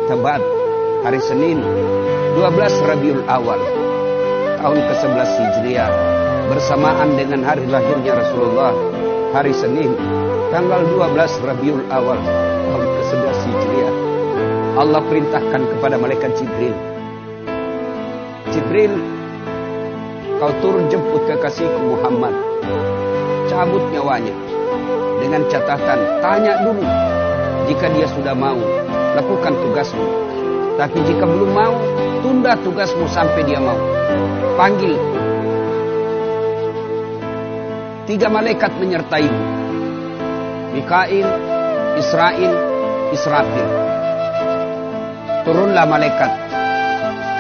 Tebet hari Senin 12 Rabiul Awal tahun ke-11 Hijriah bersamaan dengan hari lahirnya Rasulullah hari Senin tanggal 12 Rabiul Awal tahun ke-11 Hijriah. Allah perintahkan kepada malaikat Jibril, Jibril, kau turun jemput kekasihku Muhammad, cabut nyawanya, dengan catatan tanya dulu, jika dia sudah mau lakukan tugasmu, tapi jika belum mau tunda tugasmu sampai dia mau. Panggil 3 malaikat menyertaimu, Mikail, Israil, Israfil. Turunlah malaikat.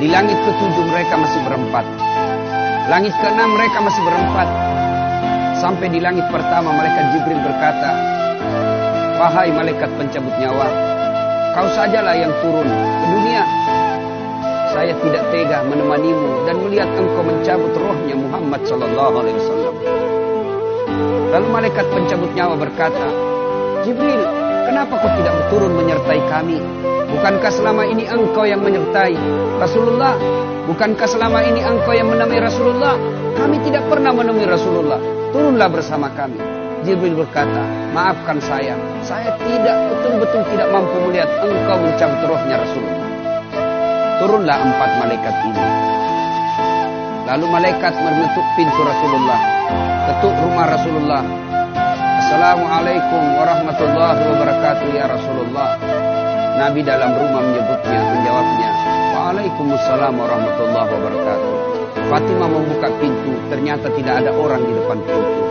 Di langit ke-7 mereka masih berempat, langit ke-6 mereka masih berempat. Sampai di langit pertama malaikat Jibril berkata, wahai malaikat pencabut nyawa, kau sajalah yang turun ke dunia. Saya tidak tega menemanimu dan melihat engkau mencabut rohnya Muhammad sallallahu alaihi wasallam. Lalu malaikat pencabut nyawa berkata, Jibril, kenapa kau tidak turun menyertai kami? Bukankah selama ini engkau yang menyertai Rasulullah? Bukankah selama ini engkau yang menemui Rasulullah? Kami tidak pernah menemui Rasulullah. Turunlah bersama kami. Jibril berkata, maafkan saya tidak betul-betul tidak mampu melihat engkau mencabut rohnya Rasulullah. Turunlah 4 malaikat ini. Lalu malaikat mengetuk pintu Rasulullah, ketuk rumah Rasulullah. Assalamualaikum warahmatullahi wabarakatuh ya Rasulullah. Nabi dalam rumah menjawabnya, waalaikumsalam warahmatullahi wabarakatuh. Fatimah membuka pintu, ternyata tidak ada orang di depan pintu.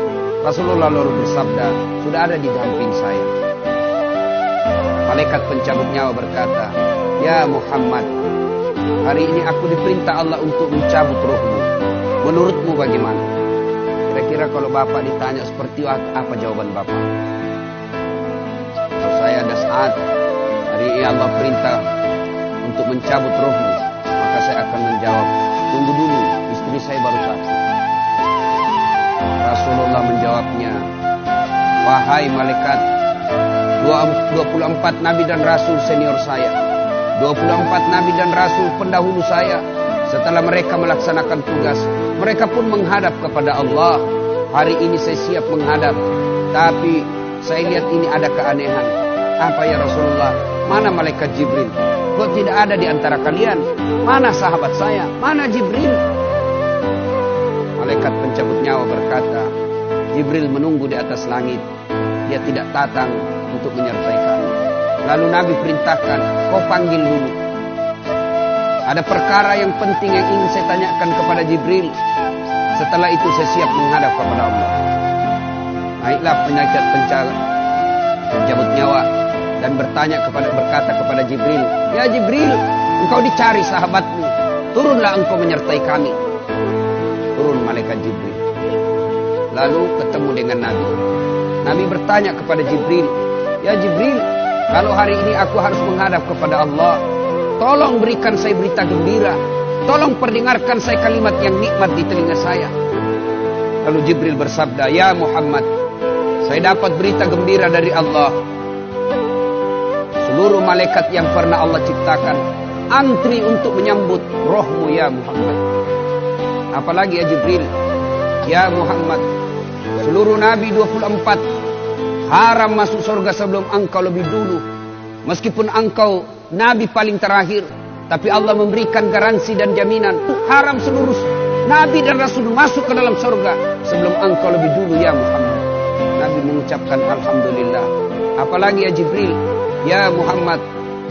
Rasulullah lalu bersabda, sudah ada di samping saya. Malaikat pencabut nyawa berkata, ya Muhammad, hari ini aku diperintah Allah untuk mencabut rohmu. Menurutmu bagaimana? Kira-kira kalau Bapak ditanya seperti apa jawaban Bapak? Kalau saya ada saat hari ini Allah perintah untuk mencabut rohmu, maka saya akan menjawab, tunggu dulu, istri saya baru sakit. Rasulullah menjawabnya, wahai malaikat, 24 nabi dan rasul senior saya, 24 nabi dan rasul pendahulu saya, setelah mereka melaksanakan tugas, mereka pun menghadap kepada Allah. Hari ini saya siap menghadap, tapi saya lihat ini ada keanehan. Apa ya Rasulullah? Mana malaikat Jibril? Kok tidak ada di antara kalian? Mana sahabat saya? Mana Jibril? Malaikat pencabut nyawa berkata, Jibril menunggu di atas langit. Dia tidak datang untuk menyertai kami. Lalu Nabi perintahkan, kau panggil dulu. Ada perkara yang penting yang ingin saya tanyakan kepada Jibril. Setelah itu saya siap menghadap kepada Allah. Naiklah malaikat pencabut nyawa dan berkata kepada Jibril, ya Jibril, engkau dicari sahabatmu, turunlah engkau menyertai kami. Turun malaikat Jibril. Lalu ketemu dengan Nabi. Nabi bertanya kepada Jibril, ya Jibril, kalau hari ini aku harus menghadap kepada Allah, tolong berikan saya berita gembira, tolong perdengarkan saya kalimat yang nikmat di telinga saya. Lalu Jibril bersabda, ya Muhammad, saya dapat berita gembira dari Allah. Seluruh malaikat yang pernah Allah ciptakan antri untuk menyambut rohmu ya Muhammad. Apalagi ya Jibril, ya Muhammad, seluruh nabi 24 haram masuk surga sebelum engkau lebih dulu. Meskipun engkau nabi paling terakhir, tapi Allah memberikan garansi dan jaminan haram seluruh nabi dan rasul masuk ke dalam surga sebelum engkau lebih dulu ya Muhammad. Nabi mengucapkan alhamdulillah. Apalagi ya Jibril, ya Muhammad,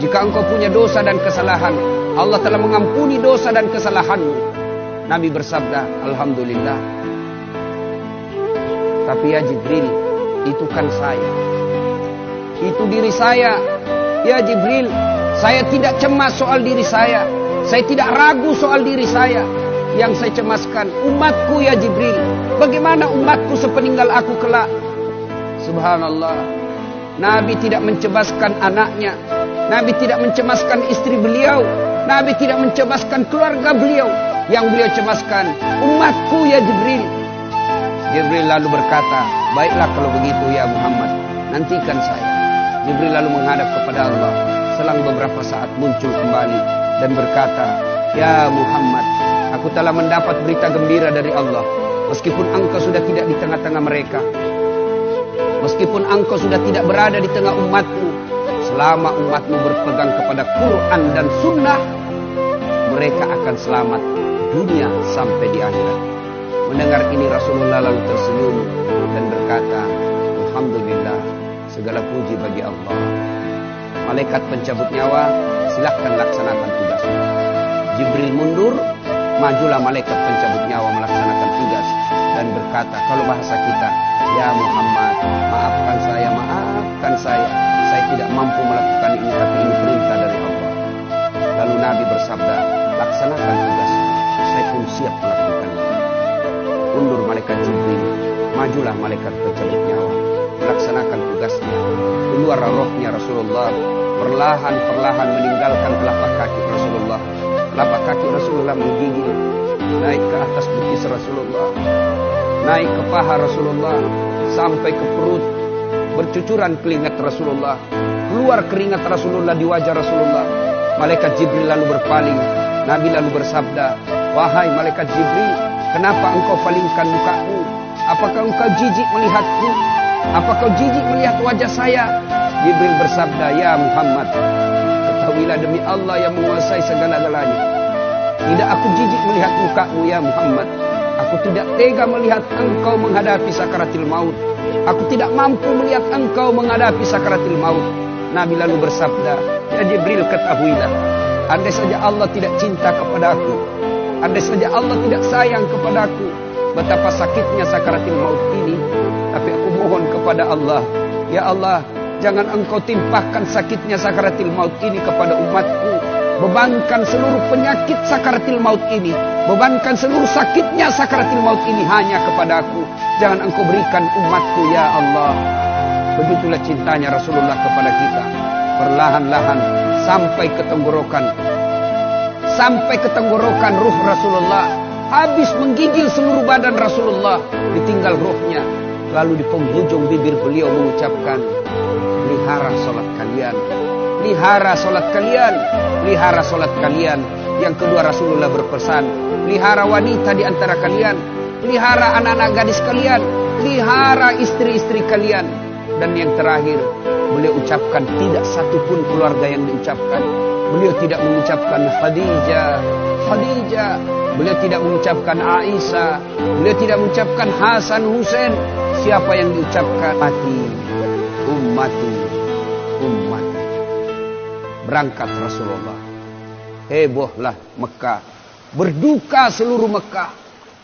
jika engkau punya dosa dan kesalahan, Allah telah mengampuni dosa dan kesalahanmu. Nabi bersabda, alhamdulillah. Tapi ya Jibril, itu kan saya, itu diri saya. Ya Jibril, saya tidak cemas soal diri saya tidak ragu soal diri saya. Yang saya cemaskan umatku ya Jibril. Bagaimana umatku sepeninggal aku kelak? Subhanallah, Nabi tidak mencemaskan anaknya, Nabi tidak mencemaskan istri beliau, Nabi tidak mencemaskan keluarga beliau. Yang beliau cemaskan umatku ya Jibril. Jibril lalu berkata, baiklah kalau begitu ya Muhammad, nantikan saya. Jibril lalu menghadap kepada Allah. selang beberapa saat muncul kembali dan berkata, "Ya Muhammad, aku telah mendapat berita gembira dari Allah. Meskipun engkau sudah tidak di tengah-tengah mereka, meskipun engkau sudah tidak berada di tengah umatmu, selama umatmu berpegang kepada Quran dan Sunnah, mereka akan selamat dunia sampai di akhirat." Mendengar ini Rasulullah lalu tersenyum dan berkata, "Alhamdulillah, segala puji bagi Allah. Malaikat pencabut nyawa, silahkan laksanakan tugasmu." Jibril mundur, majulah malaikat pencabut nyawa melaksanakan tugas dan berkata, kalau bahasa kita, "Ya Muhammad, maafkan saya tidak mampu melakukan ini, tapi ini perintah dari Allah." Lalu Nabi bersabda, "Laksanakan tugasmu, saya pun siap melakukannya." Mundur malaikat Jibril, majulah malaikat pencabut nyawa melaksanakan tugasnya. Keluar rohnya Rasulullah, perlahan-perlahan meninggalkan telapak kaki Rasulullah. Telapak kaki Rasulullah menggigil, naik ke atas betis Rasulullah, naik ke paha Rasulullah, sampai ke perut. Bercucuran keringat Rasulullah, keluar keringat Rasulullah di wajah Rasulullah. Malaikat Jibril lalu berpaling. Nabi lalu bersabda, "Wahai malaikat Jibril, kenapa engkau palingkan mukamu? Apakah engkau jijik melihatku? Apakah kau jijik melihat wajah saya?" Jibril bersabda, "Ya Muhammad, ketahuilah demi Allah yang menguasai segala-galanya, tidak aku jijik melihat mukamu ya Muhammad. Aku tidak tega melihat engkau menghadapi sakaratil maut. Aku tidak mampu melihat engkau menghadapi sakaratil maut." Nabi lalu bersabda, "Ya Jibril, ketahuilah, andai saja Allah tidak cinta kepadaku, andai saja Allah tidak sayang kepadaku, betapa sakitnya sakaratil maut ini. Tapi aku mohon kepada Allah, ya Allah, jangan engkau timpahkan sakitnya sakaratil maut ini kepada umatku. Bebankan seluruh penyakit sakaratil maut ini, bebankan seluruh sakitnya sakaratil maut ini hanya kepadaku. Jangan engkau berikan umatku ya Allah." Begitulah cintanya Rasulullah kepada kita. Perlahan-lahan sampai ke tenggorokan ruh Rasulullah. Habis menggigil seluruh badan Rasulullah, ditinggal ruhnya. Lalu di penghujung bibir beliau mengucapkan, "Pelihara salat kalian, pelihara salat kalian, pelihara salat kalian." Yang kedua Rasulullah berpesan, pelihara wanita di antara kalian, pelihara anak-anak gadis kalian, pelihara istri-istri kalian. Dan yang terakhir, beliau ucapkan, tidak satu pun keluarga yang diucapkan. Beliau tidak mengucapkan Khadijah, Khadijah. Beliau tidak mengucapkan Aisyah. Beliau tidak mengucapkan Hasan, Husain. Siapa yang diucapkan? Mati, ummati, ummati. Berangkat Rasulullah. Hebohlah Mekah. Berduka seluruh Mekah.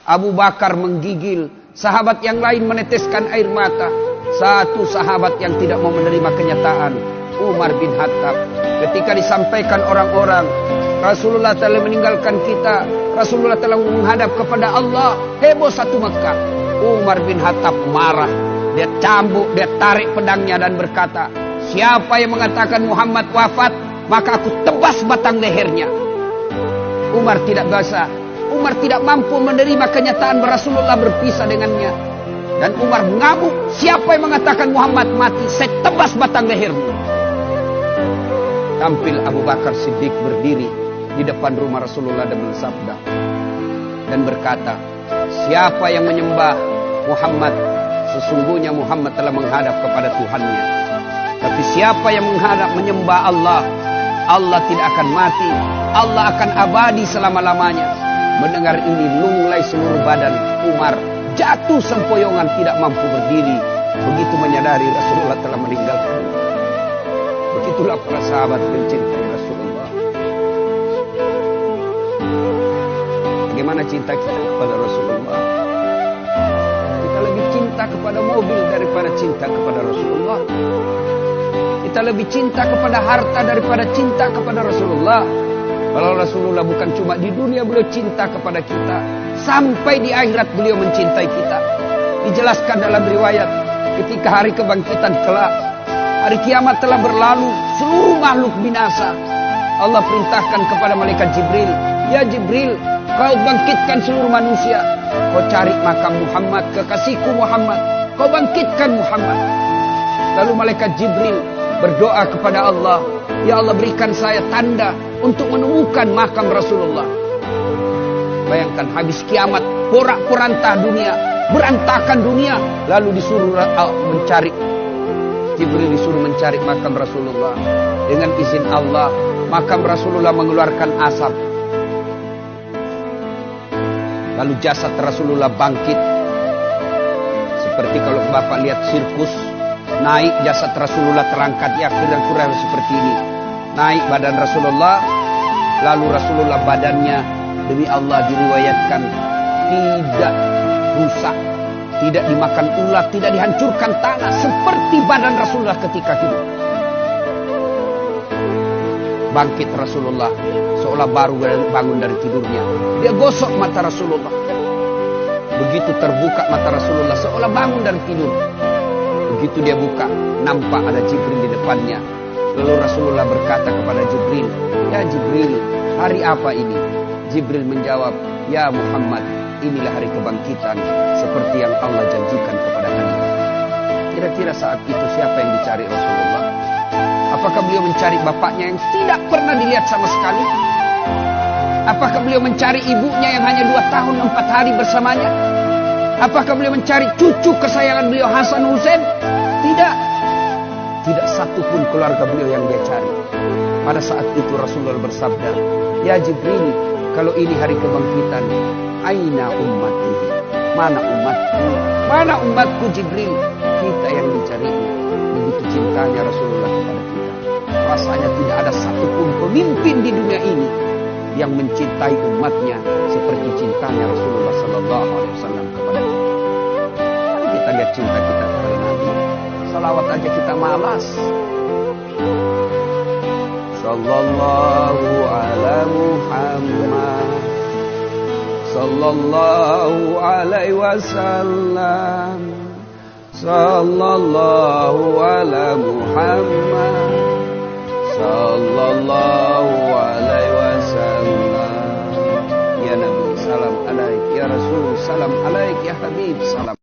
Abu Bakar menggigil. Sahabat yang lain meneteskan air mata. Satu sahabat yang tidak mau menerima kenyataan, Umar bin Khattab. Ketika disampaikan orang-orang, Rasulullah telah meninggalkan kita, Rasulullah telah menghadap kepada Allah, heboh satu Mekah. Umar bin Khattab marah. Dia cambuk, dia tarik pedangnya dan berkata, "Siapa yang mengatakan Muhammad wafat, maka aku tebas batang lehernya." Umar tidak bisa. Umar tidak mampu menerima kenyataan Rasulullah berpisah dengannya. Dan Umar mengamuk, "Siapa yang mengatakan Muhammad mati, saya tebas batang lehermu." Tampil Abu Bakar Siddiq berdiri di depan rumah Rasulullah dan bersabda dan berkata, "Siapa yang menyembah Muhammad, sesungguhnya Muhammad telah menghadap kepada Tuhannya. Tapi siapa yang menyembah Allah, Allah tidak akan mati, Allah akan abadi selama-lamanya." Mendengar ini, lunglai seluruh badan Umar, jatuh sempoyongan, tidak mampu berdiri. Begitu menyadari Rasulullah telah meninggalkan. Begitulah para sahabat mencintai Rasulullah. Bagaimana cinta kita kepada Rasulullah? Kita lebih cinta kepada mobil daripada cinta kepada Rasulullah. Kita lebih cinta kepada harta daripada cinta kepada Rasulullah. Kalau Rasulullah bukan cuma di dunia beliau cinta kepada kita, sampai di akhirat beliau mencintai kita. Dijelaskan dalam riwayat, ketika hari kebangkitan kelak, hari kiamat telah berlalu, seluruh makhluk binasa. Allah perintahkan kepada malaikat Jibril, "Ya Jibril, kau bangkitkan seluruh manusia. Kau cari makam Muhammad, kekasihku Muhammad. Kau bangkitkan Muhammad." Lalu malaikat Jibril berdoa kepada Allah, ya Allah berikan saya tanda untuk menemukan makam Rasulullah. Bayangkan habis kiamat, porak-poranda dunia, berantakan dunia, lalu disuruh mencari. Jibril disuruh mencari makam Rasulullah. Dengan izin Allah, makam Rasulullah mengeluarkan asap. Lalu jasad Rasulullah bangkit. Seperti kalau Bapak lihat sirkus, naik jasad Rasulullah terangkat, ya kira-kira seperti ini. Naik badan Rasulullah, lalu Rasulullah badannya demi Allah diriwayatkan tidak rusak, tidak dimakan ulat, tidak dihancurkan tanah, seperti badan Rasulullah ketika hidup. Bangkit Rasulullah, seolah baru bangun dari tidurnya. Dia gosok mata Rasulullah. Begitu terbuka mata Rasulullah, seolah bangun dari tidur. Begitu dia buka, nampak ada Jibril di depannya. Lalu Rasulullah berkata kepada Jibril, ya Jibril, hari apa ini? Jibril menjawab, ya Muhammad, inilah hari kebangkitan seperti yang Allah janjikan kepada kami. Kira-kira saat itu siapa yang dicari Rasulullah? Apakah beliau mencari bapaknya yang tidak pernah dilihat sama sekali? Apakah beliau mencari ibunya yang hanya 2 tahun 4 hari bersamanya? Apakah beliau mencari cucu kesayangan beliau Hasan Hussein? Tidak. Tidak satu pun keluarga beliau yang dia cari. Pada saat itu Rasulullah bersabda, ya Jibril, kalau ini hari kebangkitan, aina ummati? Mana umatku? Mana umatku Jibril? Kita yang dicarinya. Begitu cintanya Rasulullah kepada kita. Rasanya tidak ada satupun pemimpin di dunia ini yang mencintai umatnya seperti cintanya Rasulullah SAW kepada kita. Mari kita lihat cinta kita kepada Nabi. Salawat aja kita malas. Sallallahu ala Muhammad, sallallahu alaihi wasallam, sallallahu ala Muhammad, sallallahu alaihi wasallam. Ya Nabi, salam alaik. Ya Rasul, salam alaik. Ya Habib, salam